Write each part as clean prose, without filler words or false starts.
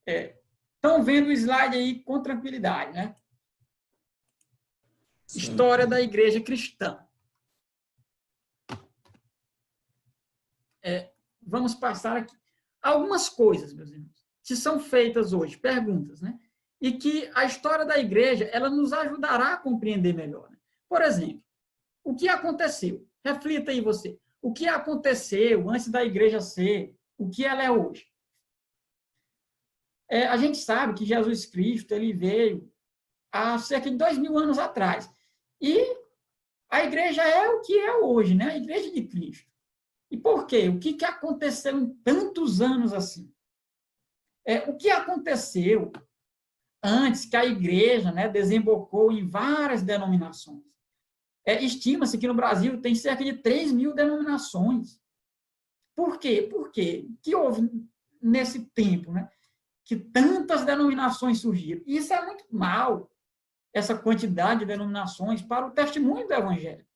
Estão vendo o slide aí com tranquilidade, né? Sim. História da igreja cristã. Vamos passar aqui. Algumas coisas, meus irmãos, que são feitas hoje, perguntas, né? E que a história da igreja, ela nos ajudará a compreender melhor. Né? Por exemplo, o que aconteceu? Reflita aí você. O que aconteceu antes da igreja ser o que ela é hoje? A gente sabe que Jesus Cristo, ele veio há cerca de 2000 anos atrás. E a igreja é o que é hoje, né? A igreja de Cristo. E por quê? O que aconteceu em tantos anos assim? O que aconteceu antes que a igreja, né, desembocou em várias denominações? Estima-se que no Brasil tem cerca de 3.000 denominações. Por quê? Por quê? O que houve nesse tempo, né? Que tantas denominações surgiram? E isso é muito mal, essa quantidade de denominações para o testemunho do Evangelho.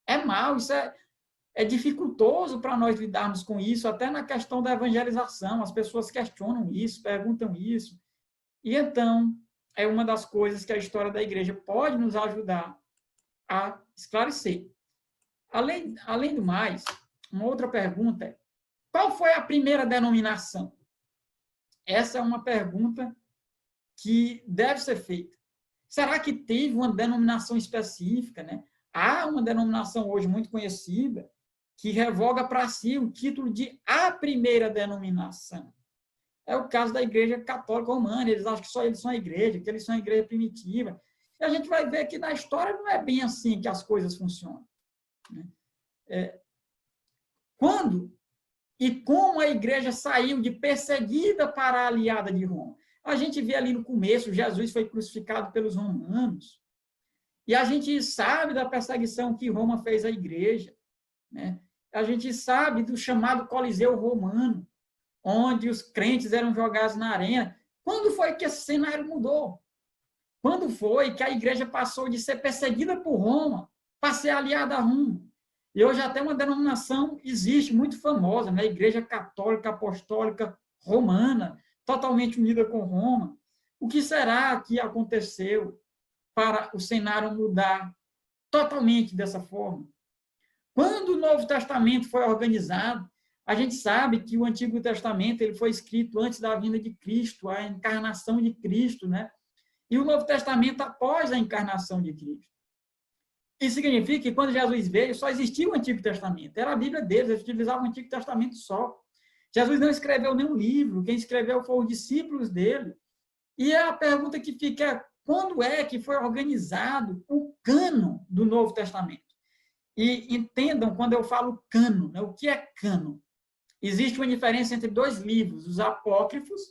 É mal, isso é dificultoso para nós lidarmos com isso, até na questão da evangelização. As pessoas questionam isso, perguntam isso. E então, é uma das coisas que a história da igreja pode nos ajudar a esclarecer. Além do mais, uma outra pergunta é: qual foi a primeira denominação? Essa é uma pergunta que deve ser feita. Será que teve uma denominação específica, né? Há uma denominação hoje muito conhecida que revoga para si o título de a primeira denominação. É o caso da Igreja Católica Romana. Eles acham que só eles são a igreja, que eles são a igreja primitiva. E a gente vai ver que na história não é bem assim que as coisas funcionam. Quando e como a igreja saiu de perseguida para aliada de Roma? A gente vê ali no começo, Jesus foi crucificado pelos romanos. E a gente sabe da perseguição que Roma fez à igreja. Né? A gente sabe do chamado Coliseu Romano, onde os crentes eram jogados na arena. Quando foi que esse cenário mudou? Quando foi que a igreja passou de ser perseguida por Roma para ser aliada a Roma? E hoje até uma denominação existe, muito famosa, né? A Igreja Católica Apostólica Romana, totalmente unida com Roma. O que será que aconteceu para o cenário mudar totalmente dessa forma? Quando o Novo Testamento foi organizado, a gente sabe que o Antigo Testamento ele foi escrito antes da vinda de Cristo, a encarnação de Cristo, né? E o Novo Testamento após a encarnação de Cristo. Isso significa que quando Jesus veio, só existia o Antigo Testamento. Era a Bíblia deles, eles utilizavam o Antigo Testamento só. Jesus não escreveu nenhum livro, quem escreveu foram os discípulos dele. E a pergunta que fica é: quando é que foi organizado o cânon do Novo Testamento? E entendam quando eu falo cânon, né? O que é cânon? Existe uma diferença entre dois livros, os apócrifos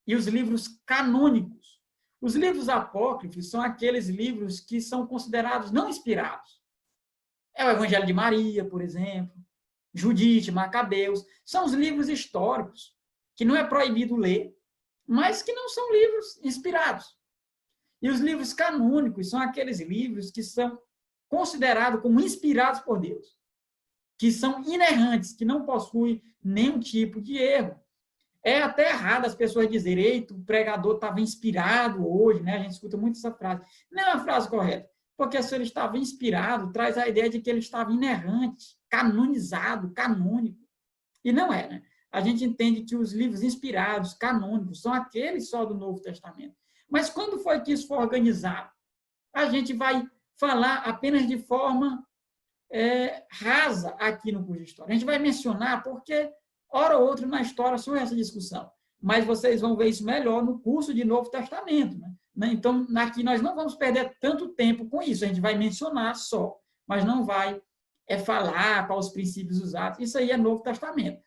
e os livros canônicos. Os livros apócrifos são aqueles livros que são considerados não inspirados. É o Evangelho de Maria, por exemplo, Judite, Macabeus. São os livros históricos, que não é proibido ler, mas que não são livros inspirados. E os livros canônicos são aqueles livros que são considerados como inspirados por Deus, que são inerrantes, que não possuem nenhum tipo de erro. É até errado as pessoas dizerem: eita, o pregador estava inspirado hoje, né? A gente escuta muito essa frase. Não é a frase correta, porque se ele estava inspirado, traz a ideia de que ele estava inerrante, canonizado, canônico. E não é, né? A gente entende que os livros inspirados, canônicos, são aqueles só do Novo Testamento. Mas quando foi que isso foi organizado? A gente vai falar apenas de forma rasa aqui no curso de História. A gente vai mencionar porque hora ou outra na história surge essa discussão. Mas vocês vão ver isso melhor no curso de Novo Testamento. Né? Então, aqui nós não vamos perder tanto tempo com isso. A gente vai mencionar só, mas não vai falar quais os princípios usados. Isso aí é Novo Testamento.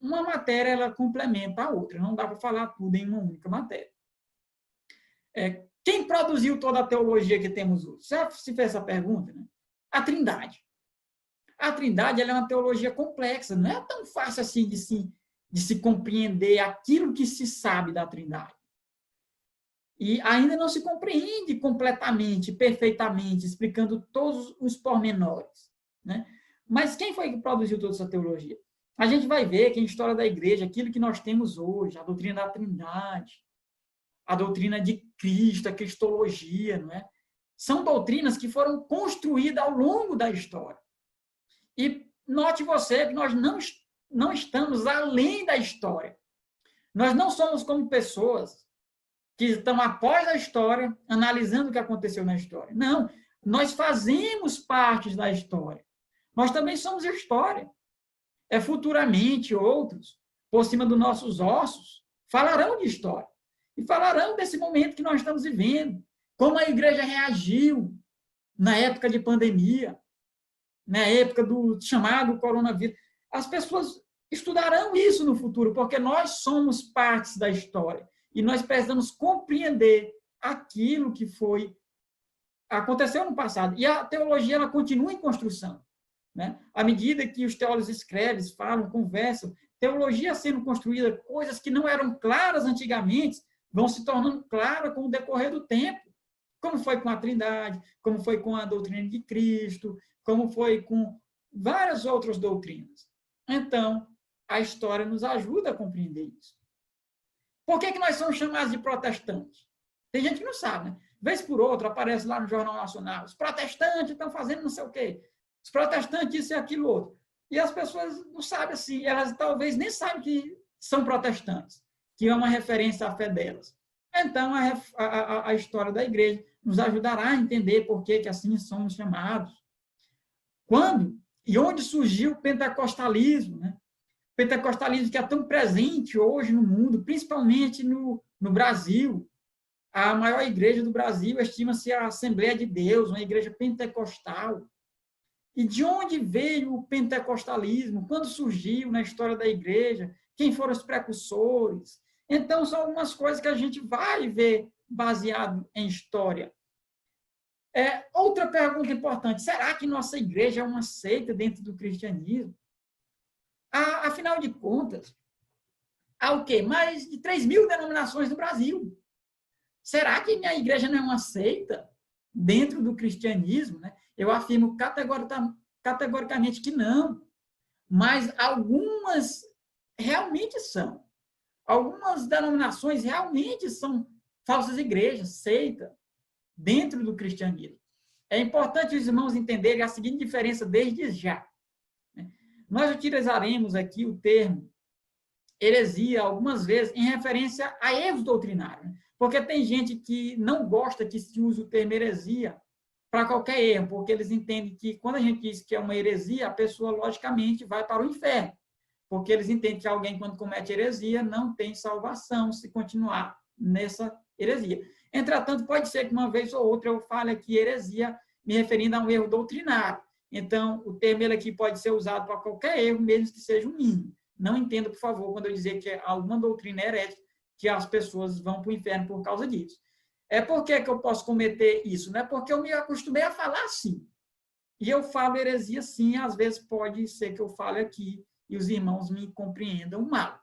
Uma matéria, ela complementa a outra. Não dá para falar tudo em uma única matéria. Quem produziu toda a teologia que temos hoje? Você se fez essa pergunta? Né? A Trindade. A Trindade ela é uma teologia complexa, não é tão fácil assim de se compreender aquilo que se sabe da Trindade. E ainda não se compreende completamente, perfeitamente, explicando todos os pormenores. Né? Mas quem foi que produziu toda essa teologia? A gente vai ver que em história da igreja, aquilo que nós temos hoje, a doutrina da Trindade, a doutrina de Cristo, a cristologia, não é? São doutrinas que foram construídas ao longo da história. E note você que nós não estamos além da história. Nós não somos como pessoas que estão após a história, analisando o que aconteceu na história. Não, nós fazemos parte da história. Nós também somos história. Futuramente, outros, por cima dos nossos ossos, falarão de história. E falarão desse momento que nós estamos vivendo. Como a igreja reagiu na época de pandemia, na época do chamado coronavírus. As pessoas estudarão isso no futuro, porque nós somos partes da história. E nós precisamos compreender aquilo que aconteceu no passado. E a teologia ela continua em construção. Né? À medida que os teólogos escrevem, falam, conversam, teologia sendo construída, coisas que não eram claras antigamente, vão se tornando claras com o decorrer do tempo. Como foi com a Trindade, como foi com a doutrina de Cristo, como foi com várias outras doutrinas. Então, a história nos ajuda a compreender isso. Por que nós somos chamados de protestantes? Tem gente que não sabe, né? Vez por outra, aparece lá no Jornal Nacional, os protestantes estão fazendo não sei o quê. Os protestantes, isso e aquilo outro. E as pessoas não sabem assim, elas talvez nem sabem que são protestantes, que é uma referência à fé delas. Então, a história da igreja nos ajudará a entender por que assim somos chamados. Quando e onde surgiu o pentecostalismo, né? O pentecostalismo que é tão presente hoje no mundo, principalmente no Brasil. A maior igreja do Brasil estima-se a Assembleia de Deus, uma igreja pentecostal. E de onde veio o pentecostalismo? Quando surgiu na história da igreja? Quem foram os precursores? Então, são algumas coisas que a gente vai ver baseado em história. Outra pergunta importante, será que nossa igreja é uma seita dentro do cristianismo? Afinal de contas, há o quê? Mais de 3.000 denominações no Brasil. Será que minha igreja não é uma seita dentro do cristianismo? Né? Eu afirmo categoricamente que não. Mas algumas realmente são. Algumas denominações realmente são falsas igrejas, seita, dentro do cristianismo. É importante os irmãos entenderem a seguinte diferença desde já. Nós utilizaremos aqui o termo heresia algumas vezes em referência a erros doutrinários. Porque tem gente que não gosta que se use o termo heresia para qualquer erro, porque eles entendem que quando a gente diz que é uma heresia, a pessoa, logicamente, vai para o inferno. Porque eles entendem que alguém, quando comete heresia, não tem salvação se continuar nessa heresia. Entretanto, pode ser que uma vez ou outra eu fale aqui heresia, me referindo a um erro doutrinário. Então, o termo ele aqui pode ser usado para qualquer erro, mesmo que seja um mínimo. Não entenda, por favor, quando eu dizer que alguma doutrina é herética, que as pessoas vão para o inferno por causa disso. Por que eu posso cometer isso? Não é porque eu me acostumei a falar assim. E eu falo heresia sim, às vezes pode ser que eu fale aqui e os irmãos me compreendam mal.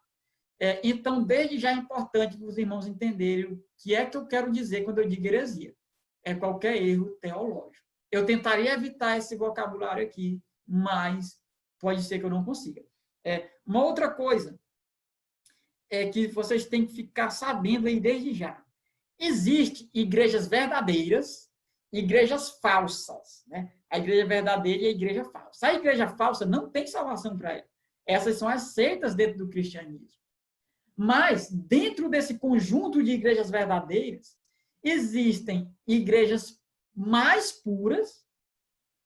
Então, desde já é importante que os irmãos entenderem o que é que eu quero dizer quando eu digo heresia. É qualquer erro teológico. Eu tentaria evitar esse vocabulário aqui, mas pode ser que eu não consiga. Uma outra coisa é que vocês têm que ficar sabendo aí desde já. Existem igrejas verdadeiras e igrejas falsas. Né? A igreja verdadeira e a igreja falsa. A igreja falsa não tem salvação para ela. Essas são as seitas dentro do cristianismo. Mas, dentro desse conjunto de igrejas verdadeiras, existem igrejas mais puras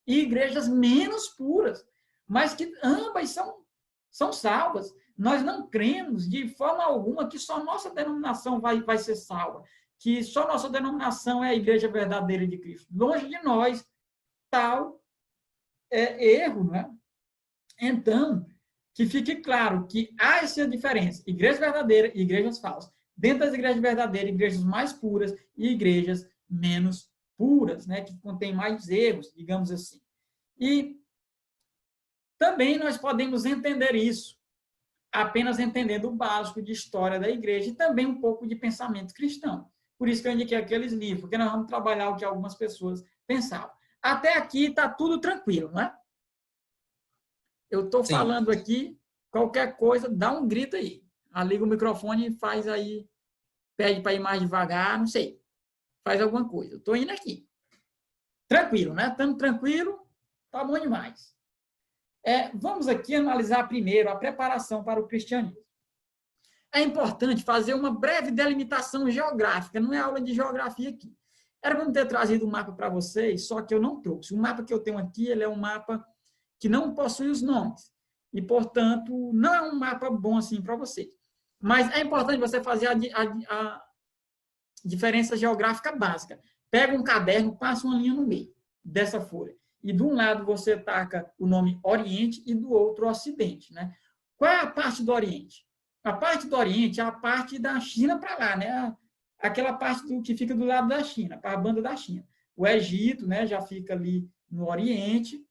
e igrejas menos puras, mas que ambas são salvas. Nós não cremos de forma alguma que só nossa denominação vai ser salva, que só nossa denominação é a igreja verdadeira de Cristo. Longe de nós, tal erro, né? Então, que fique claro que há essa diferença, igreja verdadeira e igrejas falsas. Dentro das igrejas verdadeiras, igrejas mais puras e igrejas menos puras, né? Que contêm mais erros, digamos assim. E também nós podemos entender isso apenas entendendo o básico de história da igreja e também um pouco de pensamento cristão. Por isso que eu indiquei aqueles livros, porque nós vamos trabalhar o que algumas pessoas pensavam. Até aqui está tudo tranquilo, não é? Eu estou falando aqui qualquer coisa, dá um grito aí. Liga o microfone e faz aí, pede para ir mais devagar, não sei. Faz alguma coisa. Eu estou indo aqui. Tranquilo, né? Estando tranquilo, tá bom demais. Vamos aqui analisar primeiro a preparação para o cristianismo. É importante fazer uma breve delimitação geográfica, não é aula de geografia aqui. Era para eu ter trazido um mapa para vocês, só que eu não trouxe. O mapa que eu tenho aqui, ele é um mapa que não possui os nomes. E, portanto, não é um mapa bom assim para vocês. Mas é importante você fazer a diferença geográfica básica. Pega um caderno, passa uma linha no meio dessa folha. E de um lado você taca o nome Oriente e do outro Ocidente, né? Qual é a parte do Oriente? A parte do Oriente é a parte da China para lá, né? Aquela parte que fica do lado da China, para a banda da China. O Egito, né, já fica ali no Oriente,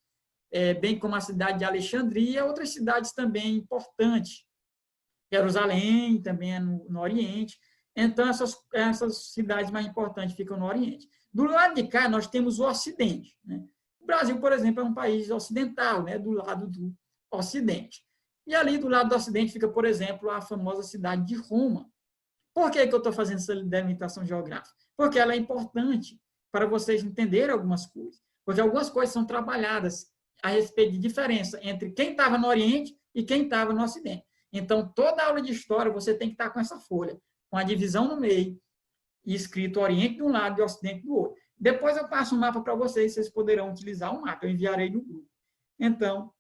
bem como a cidade de Alexandria, outras cidades também importantes. Jerusalém também é no Oriente. Então, essas cidades mais importantes ficam no Oriente. Do lado de cá, nós temos o Ocidente, né? O Brasil, por exemplo, é um país ocidental, né? Do lado do Ocidente. E ali do lado do Ocidente fica, por exemplo, a famosa cidade de Roma. Por que eu estou fazendo essa delimitação geográfica? Porque ela é importante para vocês entenderem algumas coisas. Porque algumas coisas são trabalhadas a respeito de diferença entre quem estava no Oriente e quem estava no Ocidente. Então, toda aula de história você tem que estar com essa folha, com a divisão no meio, e escrito Oriente de um lado e Ocidente do outro. Depois eu passo um mapa para vocês, vocês poderão utilizar o mapa, eu enviarei no grupo. Então,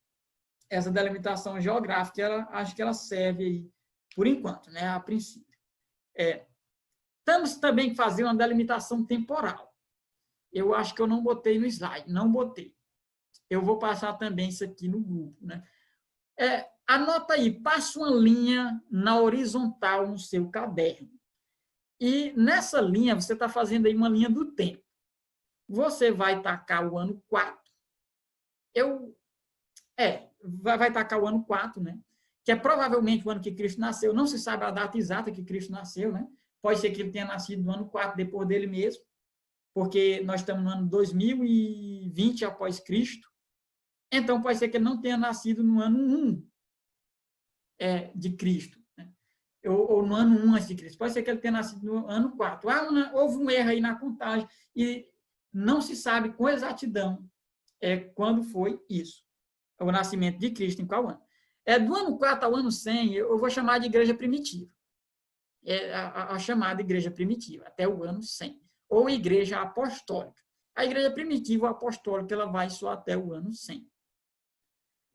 essa delimitação geográfica, acho que ela serve aí, por enquanto, né, a princípio. Temos também que fazer uma delimitação temporal. Eu acho que eu não botei no slide, não botei. Eu vou passar também isso aqui no grupo, né? Anota aí, passa uma linha na horizontal no seu caderno. E nessa linha, você está fazendo aí uma linha do tempo. Você vai tacar o ano 4. Vai tacar o ano 4, né? Que é provavelmente o ano que Cristo nasceu. Não se sabe a data exata que Cristo nasceu, né? Pode ser que ele tenha nascido no ano 4, depois dele mesmo, porque nós estamos no ano 2020 após Cristo. Então, pode ser que ele não tenha nascido no ano 1 de Cristo, né? Ou no ano 1 antes de Cristo. Pode ser que ele tenha nascido no ano 4. Houve um erro aí na contagem e não se sabe com exatidão quando foi isso, o nascimento de Cristo, em qual ano. Do ano 4 ao ano 100, eu vou chamar de igreja primitiva. A chamada igreja primitiva, até o ano 100. Ou igreja apostólica. A igreja primitiva ou apostólica, ela vai só até o ano 100.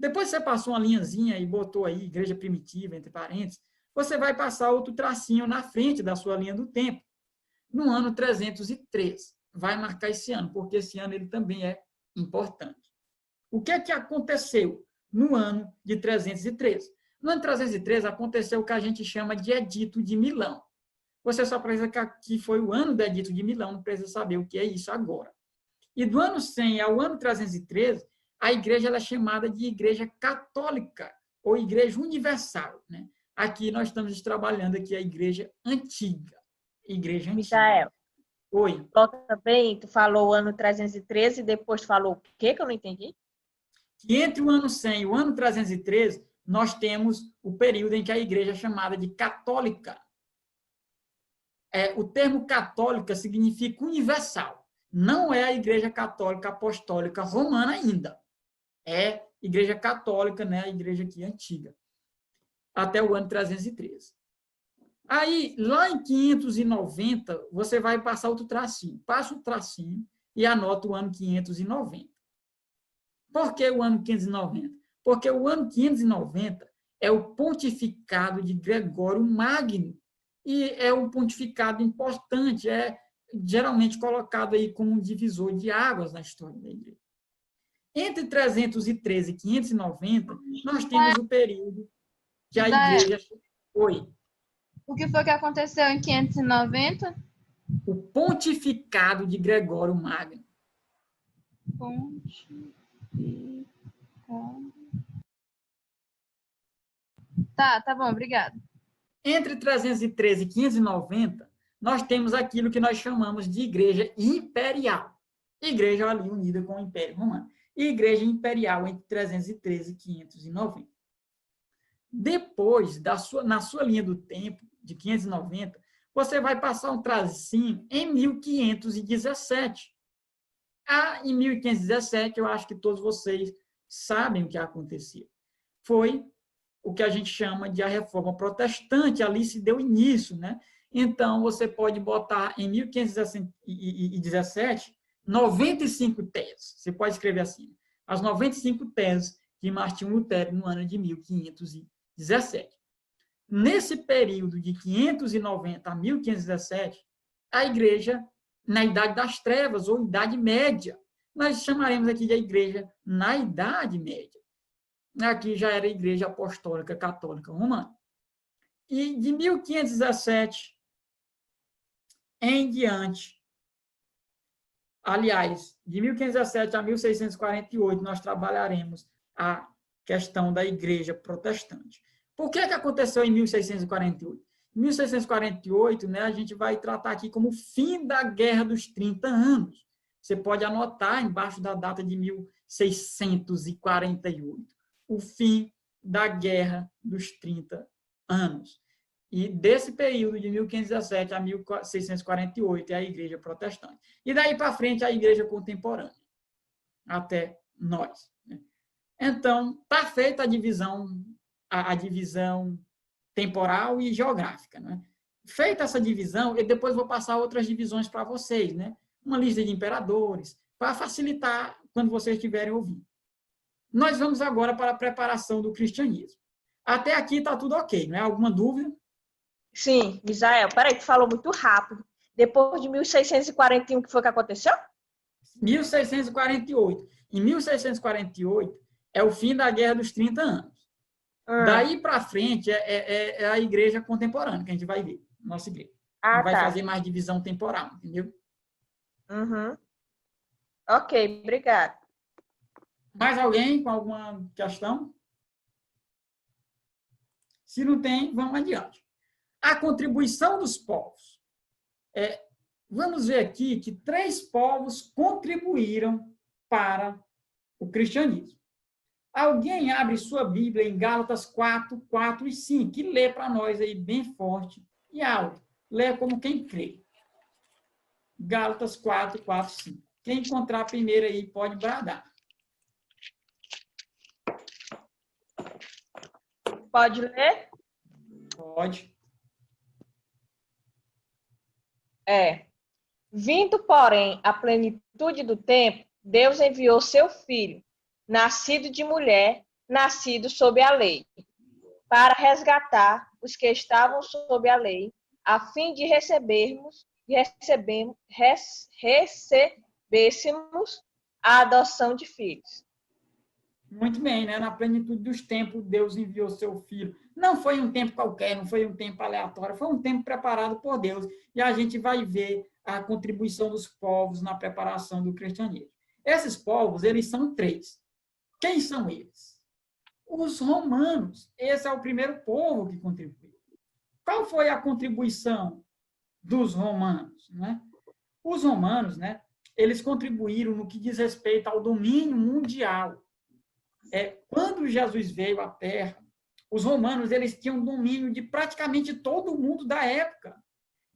Depois você passou uma linhazinha e botou aí igreja primitiva, entre parênteses, você vai passar outro tracinho na frente da sua linha do tempo, no ano 303. Vai marcar esse ano, porque esse ano ele também é importante. O que aconteceu no ano de 313? No ano 313 aconteceu o que a gente chama de Edito de Milão. Você só precisa que aqui foi o ano do Edito de Milão, não precisa saber o que é isso agora. E do ano 100 ao ano 313, a igreja ela é chamada de igreja católica, ou igreja universal, né? Aqui nós estamos trabalhando aqui a igreja antiga. Igreja antiga. Micael. Oi. Volta bem, tu falou o ano 313 e depois falou o quê que eu não entendi? Que entre o ano 100 e o ano 313, nós temos o período em que a igreja é chamada de católica. O termo católica significa universal. Não é a igreja católica apostólica romana ainda. É igreja católica, né? A igreja aqui antiga. Até o ano 313. Aí, lá em 590, você vai passar outro tracinho. Passa o tracinho e anota o ano 590. Por que o ano 590? Porque o ano 590 é o pontificado de Gregório Magno. E é um pontificado importante, geralmente colocado aí como um divisor de águas na história da igreja. Entre 313 e 590, nós temos o período que a igreja... Oi. O que foi que aconteceu em 590? O pontificado de Gregório Magno. Pontificado. Tá bom, obrigado. Entre 313 e 590, nós temos aquilo que nós chamamos de igreja imperial. Igreja ali unida com o Império Romano. E igreja imperial entre 313 e 590. Depois, na sua linha do tempo, de 590, você vai passar um tracinho em 1517. Em 1517, eu acho que todos vocês sabem o que aconteceu. Foi o que a gente chama de a Reforma Protestante, ali se deu início, né? Então, você pode botar em 1517 95 teses. Você pode escrever assim, as 95 teses de Martinho Lutero no ano de 1517. Nesse período de 590 a 1517, a igreja, na Idade das Trevas, ou Idade Média, nós chamaremos aqui de igreja na Idade Média. Aqui já era a Igreja Apostólica Católica Romana. E de 1517 em diante, aliás, de 1517 a 1648, nós trabalharemos a questão da Igreja Protestante. Por que aconteceu em 1648? Em 1648, né, a gente vai tratar aqui como o fim da Guerra dos 30 anos. Você pode anotar embaixo da data de 1648, o fim da Guerra dos 30 anos. E desse período de 1517 a 1648 é a Igreja Protestante. E daí para frente a Igreja Contemporânea, até nós. Então, está feita a divisão temporal e geográfica. Né? Feita essa divisão, eu depois vou passar outras divisões para vocês, né? Uma lista de imperadores, para facilitar quando vocês estiverem ouvindo. Nós vamos agora para a preparação do cristianismo. Até aqui está tudo ok, não é? Alguma dúvida? Sim, Misael, peraí, tu falou muito rápido. Depois de 1641, o que foi que aconteceu? 1648. Em 1648 é o fim da Guerra dos 30 anos. Daí para frente é a igreja contemporânea, que a gente vai ver, nossa igreja. Não vai fazer mais divisão temporal, entendeu? Uhum. Ok, obrigado. Mais alguém com alguma questão? Se não tem, vamos adiante. A contribuição dos povos. Vamos ver aqui que 3 povos contribuíram para o cristianismo. Alguém abre sua Bíblia em Gálatas 4, 4 e 5, e lê para nós aí bem forte e alto. Lê como quem crê. Gálatas 4, 4 e 5. Quem encontrar primeiro aí pode bradar. Pode ler? Pode. Vindo, porém, a plenitude do tempo, Deus enviou seu Filho, nascido de mulher, nascido sob a lei, para resgatar os que estavam sob a lei, a fim de recebêssemos a adoção de filhos. Muito bem, né? Na plenitude dos tempos, Deus enviou seu Filho. Não foi um tempo qualquer, não foi um tempo aleatório, foi um tempo preparado por Deus. E a gente vai ver a contribuição dos povos na preparação do cristianismo. Esses povos, eles são 3. Quem são eles? Os romanos. Esse é o primeiro povo que contribuiu. Qual foi a contribuição dos romanos? Né? Os romanos, né, eles contribuíram no que diz respeito ao domínio mundial. Quando Jesus veio à Terra, os romanos eles tinham domínio de praticamente todo o mundo da época.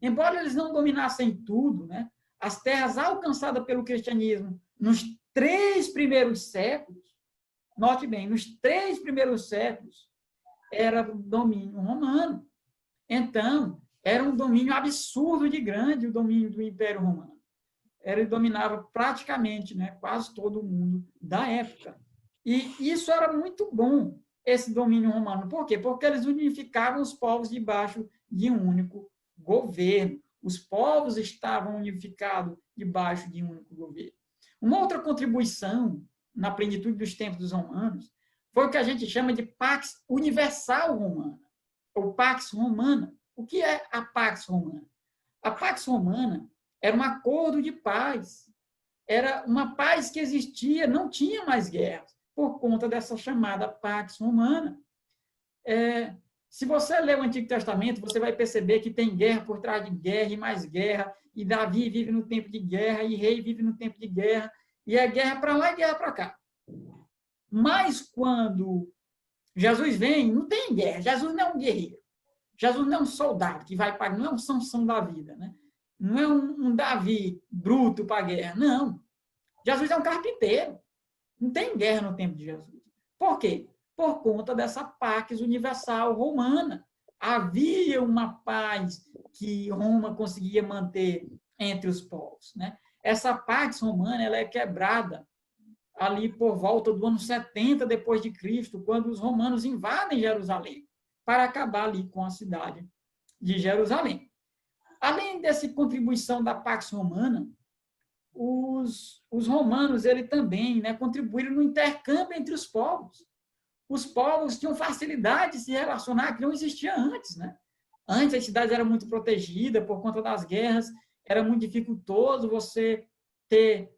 Embora eles não dominassem tudo, né, as terras alcançadas pelo cristianismo nos 3 primeiros séculos, note bem, nos 3 primeiros séculos, era domínio romano. Então, era um domínio absurdo de grande, o domínio do Império Romano. Ele dominava praticamente, né, quase todo o mundo da época. E isso era muito bom, esse domínio romano. Por quê? Porque eles unificavam os povos debaixo de um único governo. Os povos estavam unificados debaixo de um único governo. Uma outra contribuição na plenitude dos tempos dos romanos foi o que a gente chama de Pax Universal Romana, ou Pax Romana. O que é a Pax Romana? A Pax Romana era um acordo de paz. Era uma paz que existia, não tinha mais guerras, por conta dessa chamada Pax Romana. Se você ler o Antigo Testamento, você vai perceber que tem guerra por trás de guerra e mais guerra, e Davi vive no tempo de guerra, e rei vive no tempo de guerra, e é guerra para lá e guerra para cá. Mas quando Jesus vem, não tem guerra. Jesus não é um guerreiro. Jesus não é um soldado que vai para... Não é um Sansão da vida, né? Não é um Davi bruto para a guerra. Não. Jesus é um carpinteiro. Não tem guerra no tempo de Jesus. Por quê? Por conta dessa pax universal romana. Havia uma paz que Roma conseguia manter entre os povos, né? Essa pax romana, ela é quebrada ali por volta do ano 70 depois de Cristo, quando os romanos invadem Jerusalém, para acabar ali com a cidade de Jerusalém. Além dessa contribuição da pax romana, os romanos ele também, né, contribuíram no intercâmbio entre os povos. Os povos tinham facilidade de se relacionar, que não existia antes, né? Antes, as cidades eram muito protegidas por conta das guerras, era muito dificultoso você ter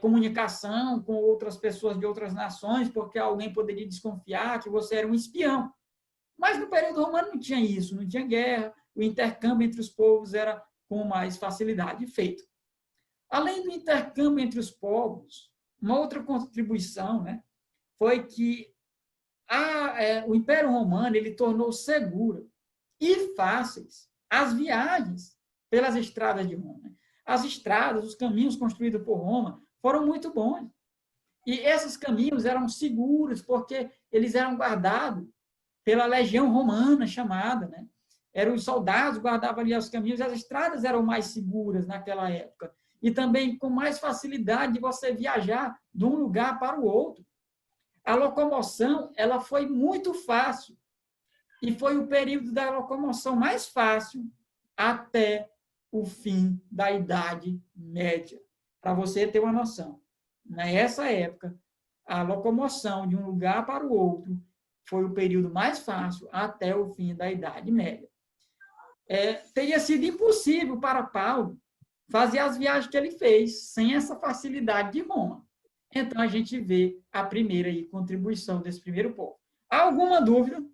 comunicação com outras pessoas de outras nações, porque alguém poderia desconfiar que você era um espião. Mas no período romano não tinha isso, não tinha guerra, o intercâmbio entre os povos era com mais facilidade feito. Além do intercâmbio entre os povos, uma outra contribuição, né, foi que o Império Romano ele tornou segura e fáceis as viagens pelas estradas de Roma. As estradas, os caminhos construídos por Roma foram muito bons. E esses caminhos eram seguros porque eles eram guardados pela legião romana chamada, né? Eram os soldados que guardavam ali os caminhos, e as estradas eram mais seguras naquela época. E também com mais facilidade de você viajar de um lugar para o outro. A locomoção, ela foi muito fácil. E foi o período da locomoção mais fácil até o fim da Idade Média. Para você ter uma noção. Nessa época, a locomoção de um lugar para o outro foi o período mais fácil até o fim da Idade Média. Teria sido impossível para Paulo fazer as viagens que ele fez sem essa facilidade de Roma. Então, a gente vê a primeira contribuição desse primeiro povo. Há alguma dúvida?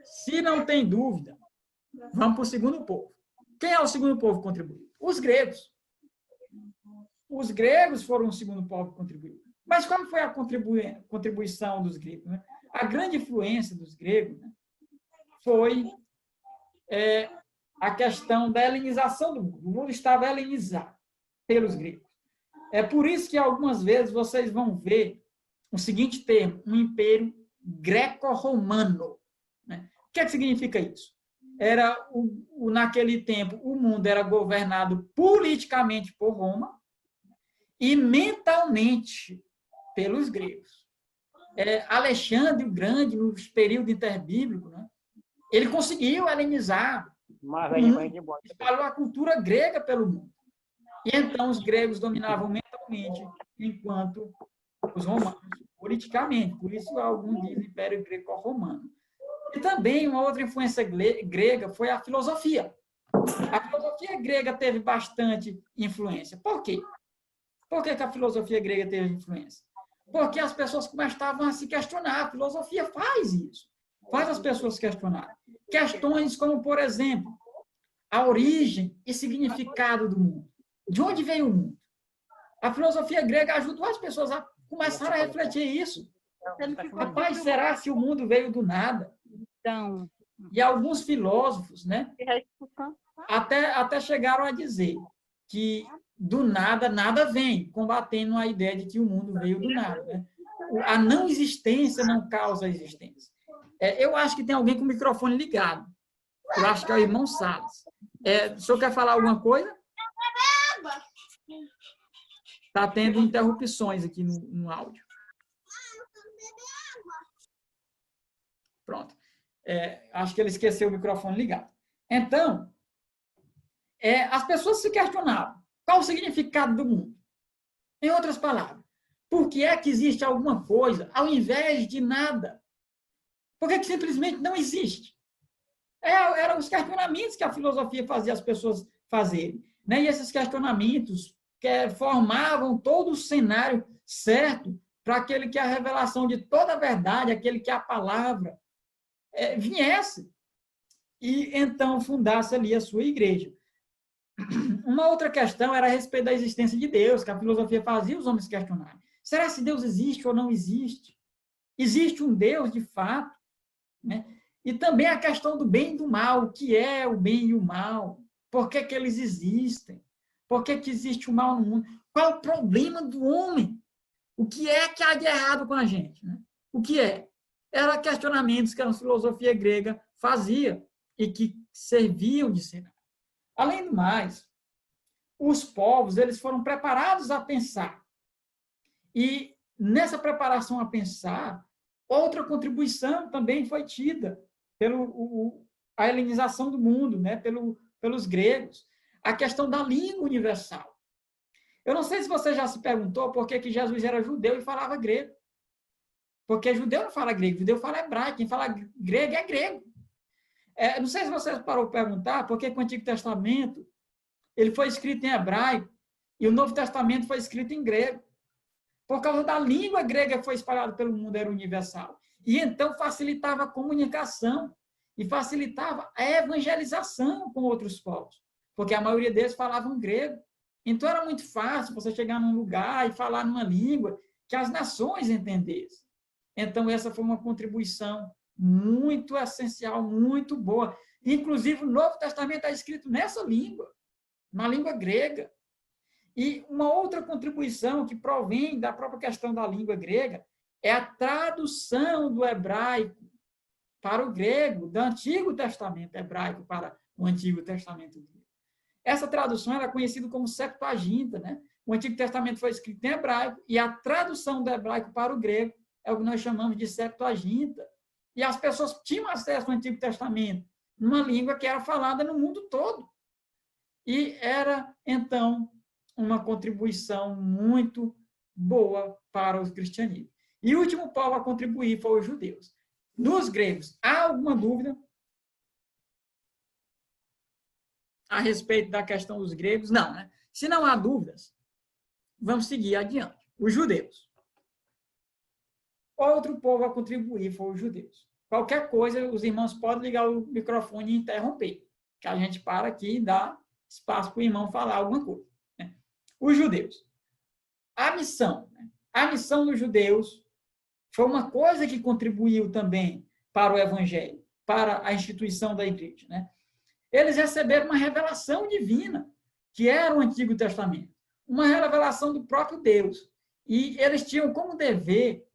Se não tem dúvida, vamos para o segundo povo. Quem é o segundo povo que contribuiu? Os gregos. Os gregos foram o segundo povo que contribuiu. Mas como foi a contribuição dos gregos? Né? A grande influência dos gregos, né, foi a questão da helenização do mundo. O mundo estava helenizado pelos gregos. É por isso que algumas vezes vocês vão ver o seguinte termo, um império greco-romano. Né? O que significa isso? Naquele tempo, o mundo era governado politicamente por Roma e mentalmente pelos gregos. Alexandre o Grande, no período interbíblico, né, ele conseguiu helenizar o mundo, espalhou a cultura grega pelo mundo. E então os gregos dominavam mentalmente, enquanto os romanos politicamente. Por isso, alguns dizem Império Greco-Romano. E também uma outra influência grega foi a filosofia. A filosofia grega teve bastante influência. Por quê? Por que a filosofia grega teve influência? Porque as pessoas começavam a se questionar. A filosofia faz isso. Faz as pessoas questionarem. Questões como, por exemplo, a origem e significado do mundo. De onde veio o mundo? A filosofia grega ajudou as pessoas a começar a refletir isso. Rapaz, será se o mundo veio do nada? Então, e alguns filósofos, né, até chegaram a dizer que do nada, nada vem, combatendo a ideia de que o mundo veio do nada. Né? A não existência não causa a existência. Eu acho que tem alguém com o microfone ligado. Eu acho que é o irmão Salles. O senhor quer falar alguma coisa? Está tendo interrupções aqui no áudio. Pronto. Acho que ele esqueceu o microfone ligado. Então, as pessoas se questionavam qual o significado do mundo. Em outras palavras, por que é que existe alguma coisa ao invés de nada? Por que simplesmente não existe? Eram os questionamentos que a filosofia fazia as pessoas fazerem. Né? E esses questionamentos formavam todo o cenário certo para aquele que a revelação de toda a verdade, aquele que a palavra viesse e então fundasse ali a sua igreja. Uma outra questão era a respeito da existência de Deus, que a filosofia fazia os homens questionarem. Será se Deus existe ou não existe? Existe um Deus, de fato? Né? E também a questão do bem e do mal. O que é o bem e o mal? Por que eles existem? Por que existe o mal no mundo? Qual o problema do homem? O que é que há de errado com a gente? Né? O que é? Eram questionamentos que a filosofia grega fazia e que serviam de cenário. Além do mais, os povos eles foram preparados a pensar. E nessa preparação a pensar, outra contribuição também foi tida a helenização do mundo, né? Pelos gregos, a questão da língua universal. Eu não sei se você já se perguntou por que Jesus era judeu e falava grego. Porque judeu não fala grego, judeu fala hebraico, quem fala grego é grego. Não sei se você parou para perguntar por que o Antigo Testamento ele foi escrito em hebraico e o Novo Testamento foi escrito em grego. Por causa da língua grega que foi espalhada pelo mundo, era universal. E então facilitava a comunicação e facilitava a evangelização com outros povos, porque a maioria deles falavam grego. Então era muito fácil você chegar num lugar e falar numa língua que as nações entendessem. Então essa foi uma contribuição muito essencial, muito boa. Inclusive o Novo Testamento está escrito nessa língua, na língua grega. E uma outra contribuição que provém da própria questão da língua grega é a tradução do hebraico para o grego, do Antigo Testamento hebraico para o Antigo Testamento grego. Essa tradução era conhecida como Septuaginta, né? O Antigo Testamento foi escrito em hebraico e a tradução do hebraico para o grego é o que nós chamamos de Septuaginta. E as pessoas tinham acesso ao Antigo Testamento numa língua que era falada no mundo todo. E era, então, uma contribuição muito boa para o cristianismo. E o último povo a contribuir foi os judeus. Nos gregos, há alguma dúvida a respeito da questão dos gregos? Não, né? Se não há dúvidas, vamos seguir adiante. Os judeus. Outro povo a contribuir foi os judeus. Qualquer coisa, os irmãos podem ligar o microfone e interromper, que a gente para aqui e dá espaço para o irmão falar alguma coisa. Né? Os judeus. A missão dos judeus foi uma coisa que contribuiu também para o evangelho, para a instituição da igreja. Né? Eles receberam uma revelação divina, que era o Antigo Testamento, uma revelação do próprio Deus. E eles tinham como dever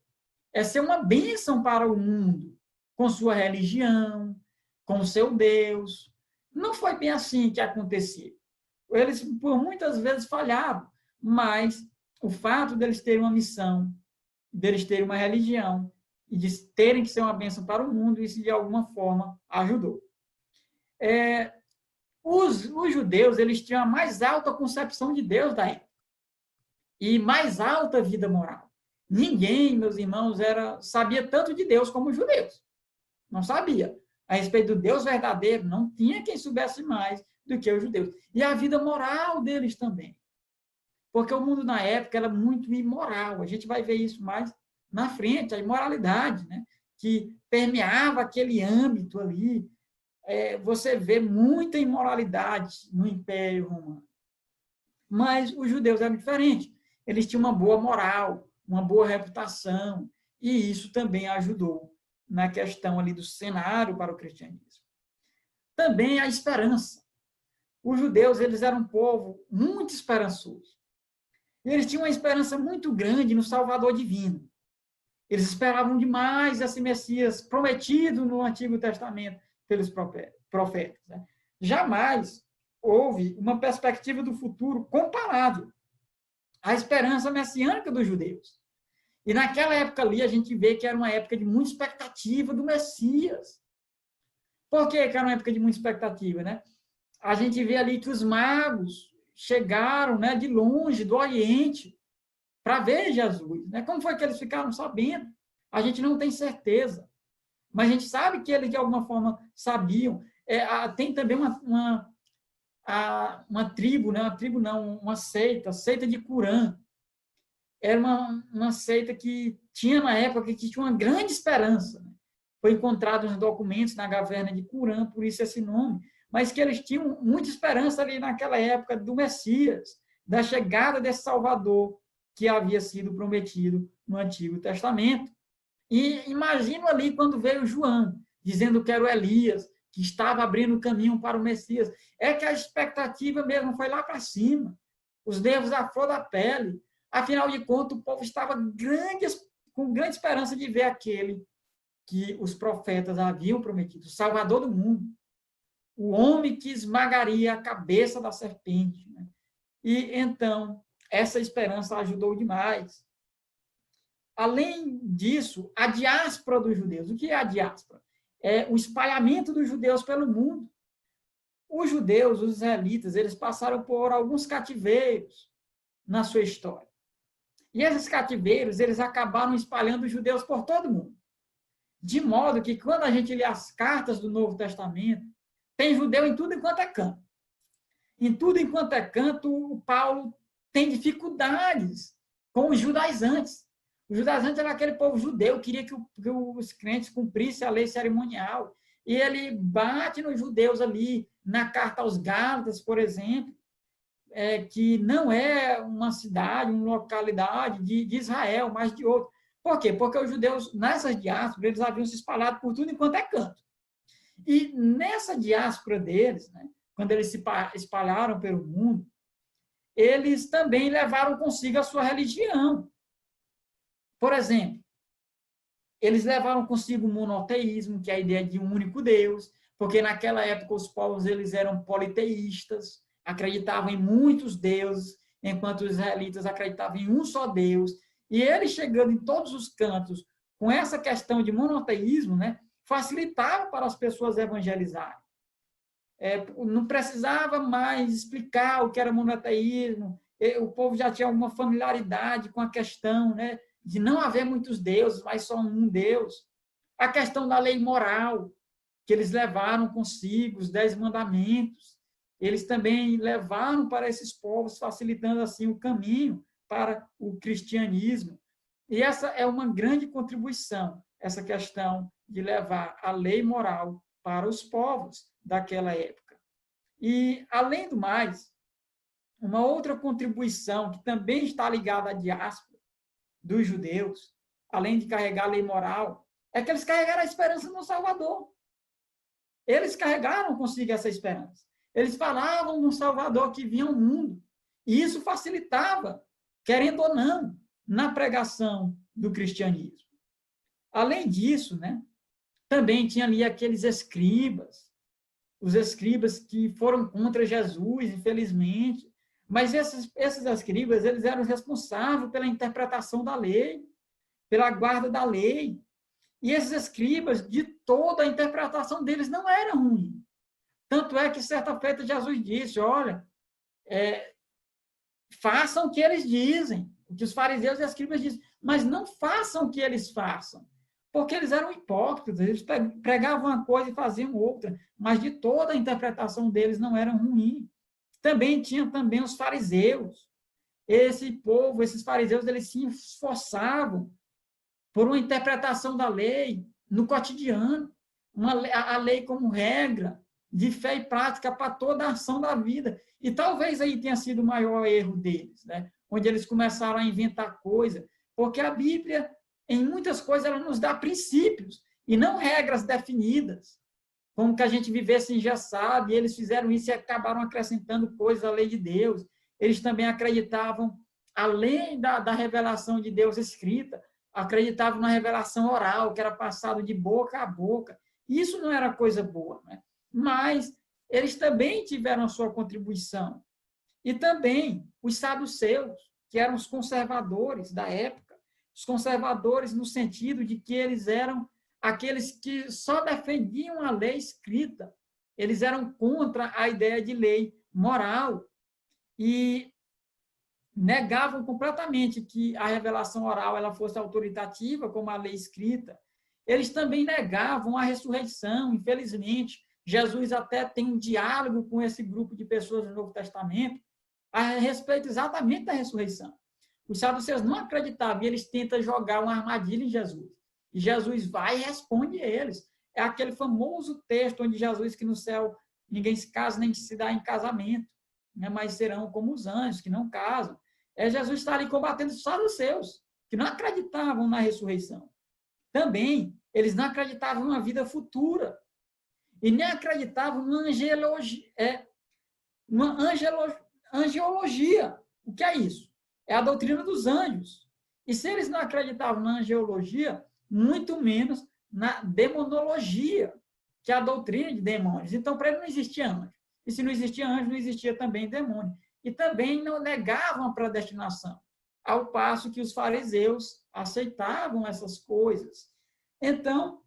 ser uma bênção para o mundo, com sua religião, com o seu Deus. Não foi bem assim que acontecia. Eles, por muitas vezes, falhavam, mas o fato deles terem uma missão, deles terem uma religião, e de terem que ser uma bênção para o mundo, isso de alguma forma ajudou. Os judeus, eles tinham a mais alta concepção de Deus da época, e mais alta vida moral. Ninguém, meus irmãos, sabia tanto de Deus como os judeus. Não sabia. A respeito do Deus verdadeiro, não tinha quem soubesse mais do que os judeus. E a vida moral deles também. Porque o mundo, na época, era muito imoral. A gente vai ver isso mais na frente, a imoralidade, né? Que permeava aquele âmbito ali. Você vê muita imoralidade no Império Romano. Mas os judeus eram diferentes. Eles tinham uma boa moral, uma boa reputação, e isso também ajudou na questão ali do cenário para o cristianismo. Também a esperança. Os judeus, eles eram um povo muito esperançoso. E eles tinham uma esperança muito grande no Salvador divino. Eles esperavam demais esse Messias prometido no Antigo Testamento pelos profetas. Né? Jamais houve uma perspectiva do futuro comparável à esperança messiânica dos judeus. E naquela época ali, a gente vê que era uma época de muita expectativa do Messias. Por que era uma época de muita expectativa? Né? A gente vê ali que os magos chegaram, né, de longe, do Oriente, para ver Jesus. Né? Como foi que eles ficaram sabendo? A gente não tem certeza. Mas a gente sabe que eles, de alguma forma, sabiam. Tem também uma tribo, né? Uma tribo não, uma seita, a seita de Qumran. Era uma seita que tinha, na época, que tinha uma grande esperança. Né? Foi encontrado nos documentos na caverna de Qumran, por isso esse nome. Mas que eles tinham muita esperança ali naquela época do Messias, da chegada desse Salvador que havia sido prometido no Antigo Testamento. E imagino ali quando veio João, dizendo que era o Elias, que estava abrindo o caminho para o Messias. É que a expectativa mesmo foi lá para cima. Os nervos à flor da pele. Afinal de contas, o povo estava com grande esperança de ver aquele que os profetas haviam prometido, o Salvador do mundo, o homem que esmagaria a cabeça da serpente. Né? E então, essa esperança ajudou demais. Além disso, a diáspora dos judeus. O que é a diáspora? É o espalhamento dos judeus pelo mundo. Os judeus, os israelitas, eles passaram por alguns cativeiros na sua história. E esses cativeiros, eles acabaram espalhando os judeus por todo o mundo. De modo que, quando a gente lê as cartas do Novo Testamento, tem judeu em tudo enquanto é canto. Em tudo enquanto é canto, o Paulo tem dificuldades com os judaizantes. Os judaizantes era aquele povo judeu, queria que os crentes cumprissem a lei cerimonial. E ele bate nos judeus ali, na carta aos Gálatas, por exemplo, que não é uma cidade, uma localidade de Israel, mas de outro. Por quê? Porque os judeus, nessas diásporas, eles haviam se espalhado por tudo enquanto é canto. E nessa diáspora deles, né, quando eles se espalharam pelo mundo, eles também levaram consigo a sua religião. Por exemplo, eles levaram consigo o monoteísmo, que é a ideia de um único Deus, porque naquela época os povos eles eram politeístas, acreditavam em muitos deuses, enquanto os israelitas acreditavam em um só Deus. E eles chegando em todos os cantos com essa questão de monoteísmo, né, facilitava para as pessoas evangelizarem. Não precisava mais explicar o que era monoteísmo, o povo já tinha alguma familiaridade com a questão, né, de não haver muitos deuses, mas só um Deus. A questão da lei moral, que eles levaram consigo, os 10 mandamentos, eles também levaram para esses povos, facilitando assim o caminho para o cristianismo. E essa é uma grande contribuição, essa questão de levar a lei moral para os povos daquela época. E, além do mais, uma outra contribuição que também está ligada à diáspora dos judeus, além de carregar a lei moral, é que eles carregaram a esperança no Salvador. Eles carregaram consigo essa esperança. Eles falavam no Salvador que vinha ao mundo. E isso facilitava, querendo ou não, na pregação do cristianismo. Além disso, né, também tinha ali aqueles escribas, os escribas que foram contra Jesus, infelizmente. Mas esses escribas, eles eram responsáveis pela interpretação da lei, pela guarda da lei. E esses escribas, de toda a interpretação deles, não era ruim. Tanto é que, certa feita, Jesus disse, olha, façam o que eles dizem, o que os fariseus e escribas dizem, mas não façam o que eles façam, porque eles eram hipócritas, eles pregavam uma coisa e faziam outra, mas de toda a interpretação deles não era ruim. Também tinha os fariseus. Esse povo, esses fariseus, eles se esforçavam por uma interpretação da lei no cotidiano, a lei como regra de fé e prática para toda a ação da vida. E talvez aí tenha sido o maior erro deles, né? Onde eles começaram a inventar coisas, porque a Bíblia, em muitas coisas, ela nos dá princípios e não regras definidas, como que a gente vivesse engessado, e eles fizeram isso e acabaram acrescentando coisas à lei de Deus. Eles também acreditavam, além da revelação de Deus escrita, acreditavam na revelação oral, que era passado de boca a boca. Isso não era coisa boa, né? Mas eles também tiveram a sua contribuição. E também os saduceus, que eram os conservadores da época, os conservadores no sentido de que eles eram aqueles que só defendiam a lei escrita. Eles eram contra a ideia de lei moral e negavam completamente que a revelação oral ela fosse autoritativa, como a lei escrita. Eles também negavam a ressurreição, infelizmente. Jesus até tem um diálogo com esse grupo de pessoas do Novo Testamento a respeito exatamente da ressurreição. Os saduceus não acreditavam e eles tentam jogar uma armadilha em Jesus. E Jesus vai e responde a eles. É aquele famoso texto onde Jesus que no céu ninguém se casa nem se dá em casamento, né? Mas serão como os anjos que não casam. Jesus está ali combatendo os saduceus, que não acreditavam na ressurreição. Também, eles não acreditavam na vida futura. E nem acreditavam na angelologia. O que é isso? É a doutrina dos anjos. E se eles não acreditavam na angelologia, muito menos na demonologia, que é a doutrina de demônios. Então, para ele não existia anjo. E se não existia anjo, não existia também demônio. E também não negavam a predestinação, ao passo que os fariseus aceitavam essas coisas. Então,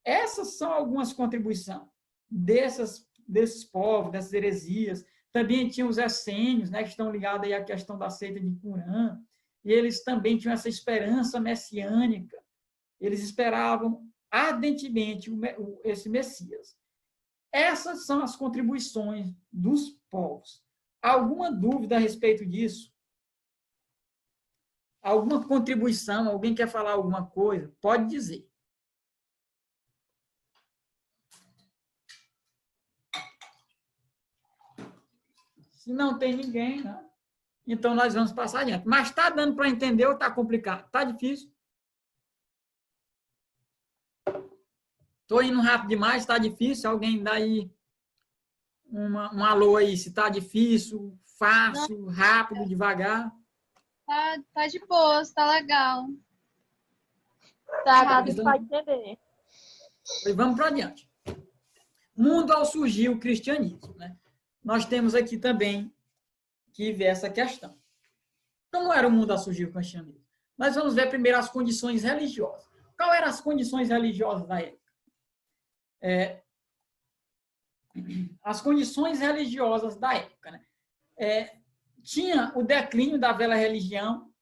essas são algumas contribuições desses povos, dessas heresias. Também tinha os essênios, né, que estão ligados aí à questão da seita de Qumran, e eles também tinham essa esperança messiânica. Eles esperavam ardentemente esse Messias. Essas são as contribuições dos povos. Alguma dúvida a respeito disso? Alguma contribuição? Alguém quer falar alguma coisa? Pode dizer. Se não tem ninguém, né? Então nós vamos passar adiante. Mas está dando para entender ou está complicado? Está difícil? Estou indo rápido demais, está difícil? Alguém dá aí um alô aí, se está difícil, fácil, rápido, devagar? Tá de boa, tá legal. Tá, então, pode entender. Vamos para adiante. Mundo ao surgir o cristianismo, né? Nós temos aqui também que ver essa questão. Como era o mundo ao surgir o cristianismo? Nós vamos ver primeiro as condições religiosas. Quais eram as condições religiosas da época? As condições religiosas da época, né? Tinha o declínio da velha religião,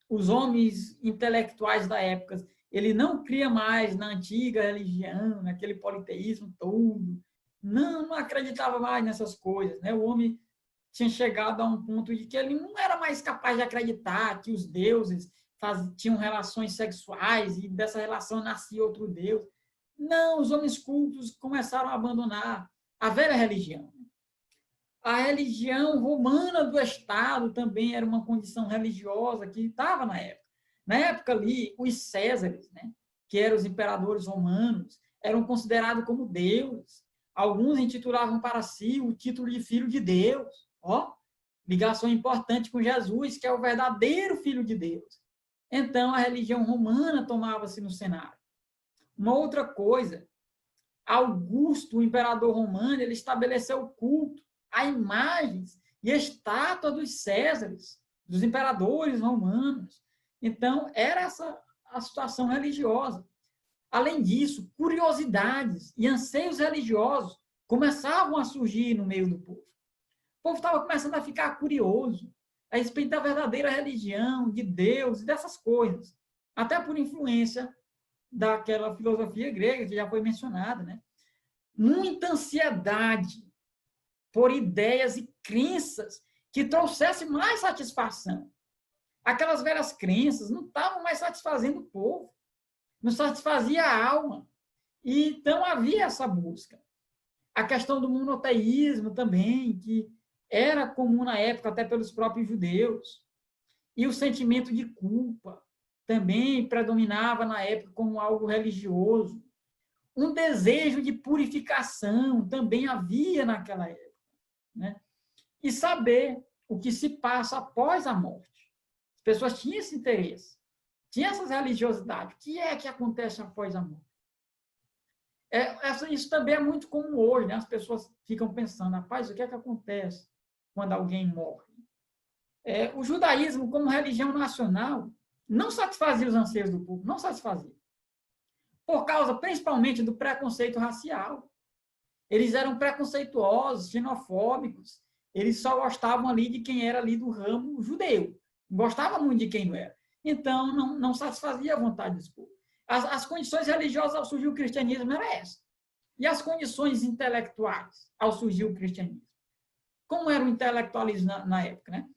os homens intelectuais da época, ele não cria mais na antiga religião, naquele politeísmo todo, não acreditava mais nessas coisas, né? O homem tinha chegado a um ponto de que ele não era mais capaz de acreditar que os deuses tinham relações sexuais e dessa relação nascia outro deus. Não, os homens cultos começaram a abandonar a velha religião. A religião romana do Estado também era uma condição religiosa que estava na época. Na época ali, os Césares, né, que eram os imperadores romanos, eram considerados como deuses. Alguns intitulavam para si o título de filho de Deus. Ó, ligação importante com Jesus, que é o verdadeiro filho de Deus. Então, a religião romana tomava-se no cenário. Uma outra coisa, Augusto, o imperador romano, ele estabeleceu o culto a imagens e estátua dos Césares, dos imperadores romanos. Então, era essa a situação religiosa. Além disso, curiosidades e anseios religiosos começavam a surgir no meio do povo. O povo estava começando a ficar curioso a respeito da verdadeira religião, de Deus e dessas coisas, até por influência daquela filosofia grega que já foi mencionada, né? Muita ansiedade por ideias e crenças que trouxessem mais satisfação. Aquelas velhas crenças não estavam mais satisfazendo o povo, não satisfazia a alma. E, então, havia essa busca. A questão do monoteísmo também, que era comum na época até pelos próprios judeus. E o sentimento de culpa também predominava na época como algo religioso. Um desejo de purificação também havia naquela época, né? E saber o que se passa após a morte. As pessoas tinham esse interesse, tinham essas religiosidades. O que é que acontece após a morte? Isso também é muito comum hoje, né? As pessoas ficam pensando, rapaz, o que é que acontece quando alguém morre? O judaísmo, como religião nacional, não satisfazia os anseios do povo, não satisfazia. Por causa, principalmente, do preconceito racial. Eles eram preconceituosos, xenofóbicos, eles só gostavam ali de quem era ali do ramo judeu, não gostavam muito de quem não era. Então, não satisfazia a vontade dos povos. As condições religiosas ao surgir o cristianismo eram essas. E as condições intelectuais ao surgir o cristianismo? Como era o intelectualismo na época, né?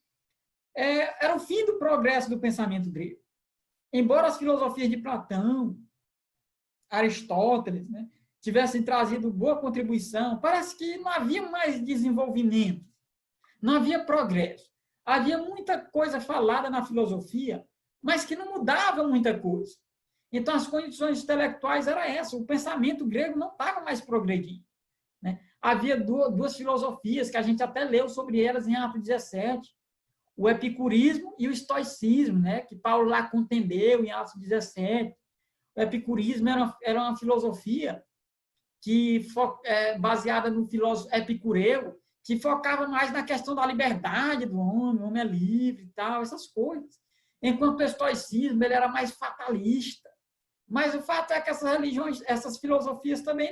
Era o fim do progresso do pensamento grego. Embora as filosofias de Platão, Aristóteles, né, tivessem trazido boa contribuição, parece que não havia mais desenvolvimento, não havia progresso. Havia muita coisa falada na filosofia, mas que não mudava muita coisa. Então, as condições intelectuais eram essas. O pensamento grego não estava mais progredindo, né? Havia duas filosofias que a gente até leu sobre elas em Atos 17, o epicurismo e o estoicismo, né? Que Paulo lá contendeu em Atos 17. O epicurismo era uma filosofia que baseada no filósofo epicureu, que focava mais na questão da liberdade do homem, o homem é livre e tal, essas coisas. Enquanto o estoicismo ele era mais fatalista. Mas o fato é que essas religiões, essas filosofias também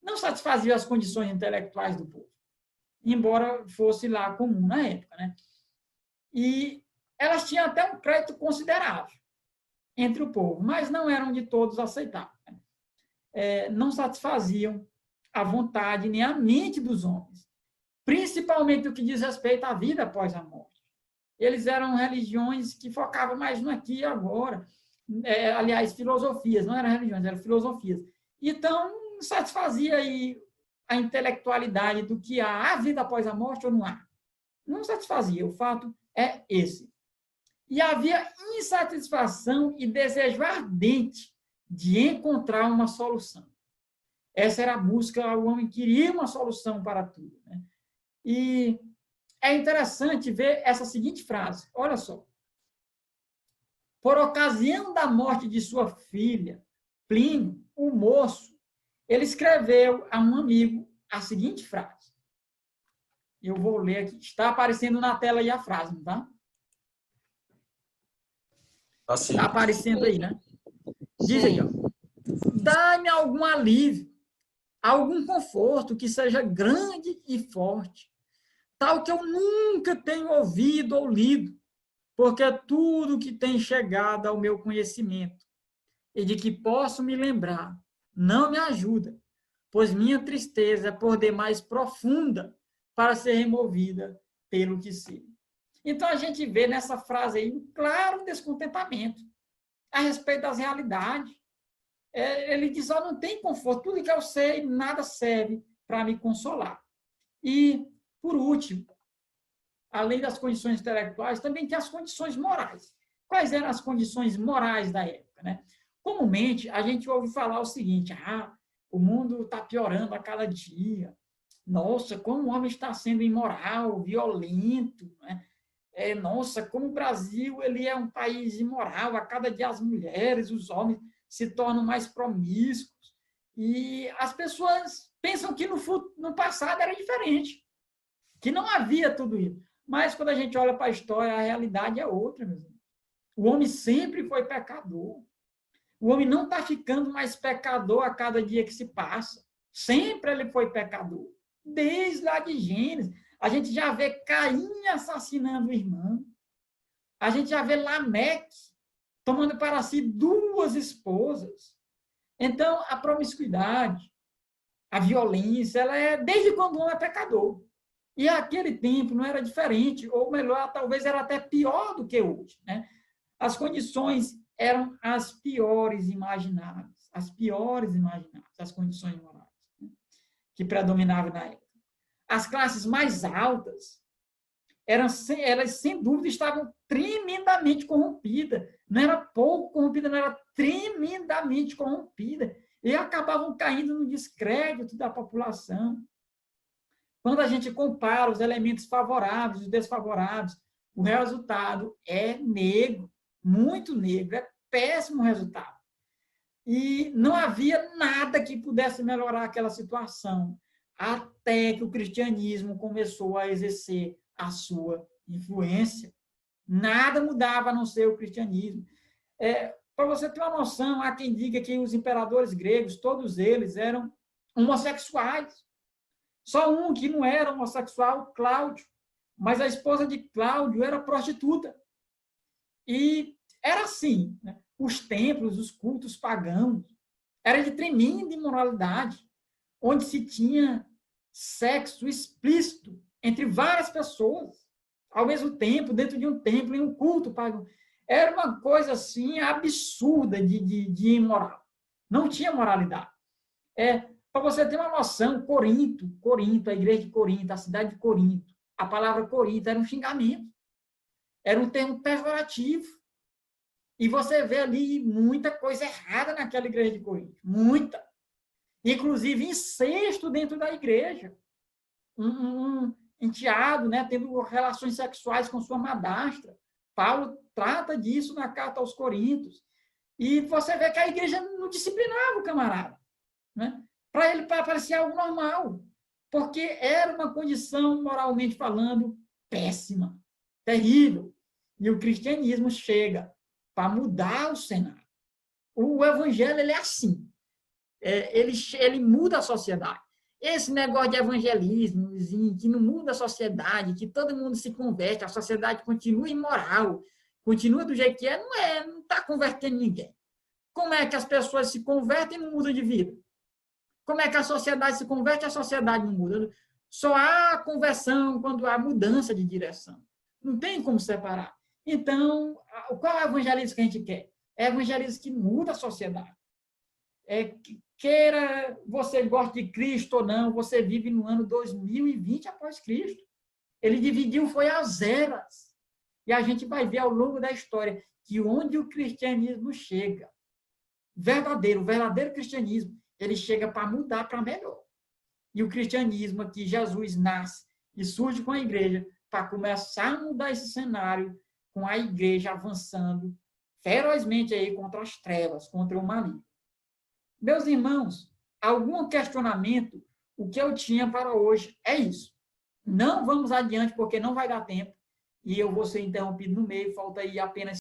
não satisfaziam as condições intelectuais do povo, embora fosse lá comum na época, né? E elas tinham até um crédito considerável entre o povo, mas não eram de todos aceitáveis. Não satisfaziam a vontade nem a mente dos homens, principalmente o que diz respeito à vida após a morte. Eles eram religiões que focavam mais no aqui e agora. Aliás, filosofias, não eram religiões, eram filosofias. Então, satisfazia aí a intelectualidade do que há vida após a morte ou não há. Não satisfazia, o fato é esse. E havia insatisfação e desejo ardente de encontrar uma solução. Essa era a busca, o homem queria uma solução para tudo, né? E é interessante ver essa seguinte frase, olha só. Por ocasião da morte de sua filha, Plínio, o moço, ele escreveu a um amigo a seguinte frase. Eu vou ler aqui. Está aparecendo na tela aí a frase, não tá? Está aparecendo aí, né? Diz aí, ó. Dá-me algum alívio, algum conforto que seja grande e forte, tal que eu nunca tenho ouvido ou lido, porque tudo que tem chegado ao meu conhecimento e de que posso me lembrar não me ajuda, pois minha tristeza é por demais profunda para ser removida pelo que sei. Então, a gente vê nessa frase aí um claro descontentamento a respeito das realidades. Ele diz, não tem conforto, tudo que eu sei, nada serve para me consolar. E, por último, além das condições intelectuais, também tem as condições morais. Quais eram as condições morais da época, né? Comumente, a gente ouve falar o seguinte, o mundo está piorando a cada dia. Nossa, como o homem está sendo imoral, violento, né? Nossa, como o Brasil ele é um país imoral, a cada dia as mulheres, os homens se tornam mais promíscuos. E as pessoas pensam que no passado era diferente, que não havia tudo isso. Mas quando a gente olha para a história, a realidade é outra, meus amigos. O homem sempre foi pecador. O homem não está ficando mais pecador a cada dia que se passa. Sempre ele foi pecador. Desde lá de Gênesis. A gente já vê Caim assassinando o irmão. A gente já vê Lameque tomando para si 2 esposas. Então, a promiscuidade, a violência, ela é desde quando o homem é pecador. E aquele tempo não era diferente, ou melhor, talvez era até pior do que hoje, né? As condições eram as piores imagináveis, as condições morais, né, que predominavam na época. As classes mais altas, elas sem dúvida estavam tremendamente corrompidas. Não era pouco corrompida, não era tremendamente corrompida. E acabavam caindo no descrédito da população. Quando a gente compara os elementos favoráveis e desfavoráveis, o resultado é negro, muito negro, é péssimo resultado. E não havia nada que pudesse melhorar aquela situação, até que o cristianismo começou a exercer a sua influência. Nada mudava a não ser o cristianismo. Para você ter uma noção, há quem diga que os imperadores gregos, todos eles eram homossexuais. Só um que não era homossexual, Cláudio, mas a esposa de Cláudio era prostituta. E era assim, né? Os templos, os cultos pagãos, eram de tremenda imoralidade, onde se tinha sexo explícito entre várias pessoas, ao mesmo tempo, dentro de um templo, em um culto pagão. Era uma coisa assim absurda de imoral. Não tinha moralidade. Para você ter uma noção, Corinto, a igreja de Corinto, a cidade de Corinto, a palavra Corinto era um xingamento, era um termo pejorativo. E você vê ali muita coisa errada naquela igreja de Corinto, muita. Inclusive incesto dentro da igreja. Um enteado, né, tendo relações sexuais com sua madrasta. Paulo trata disso na carta aos Coríntios. E você vê que a igreja não disciplinava o camarada. Né? Para ele parecia algo normal. Porque era uma condição, moralmente falando, péssima, terrível. E o cristianismo chega para mudar o cenário. O evangelho ele é assim. Ele muda a sociedade. Esse negócio de evangelismo, que não muda a sociedade, que todo mundo se converte, a sociedade continua imoral, continua do jeito que não está convertendo ninguém. Como é que as pessoas se convertem e não mudam de vida? Como é que a sociedade se converte e a sociedade não muda? Só há conversão quando há mudança de direção. Não tem como separar. Então, qual é o evangelismo que a gente quer? É evangelismo que muda a sociedade. Queira você goste de Cristo ou não, você vive no ano 2020 após Cristo. Ele dividiu, foi as eras. E a gente vai ver ao longo da história que onde o cristianismo chega, o verdadeiro cristianismo, ele chega para mudar para melhor. E o cristianismo aqui, Jesus nasce e surge com a igreja para começar a mudar esse cenário, com a igreja avançando ferozmente aí contra as trevas, contra o maligno. Meus irmãos, algum questionamento? O que eu tinha para hoje é isso. Não vamos adiante, porque não vai dar tempo, e eu vou ser interrompido no meio, falta aí apenas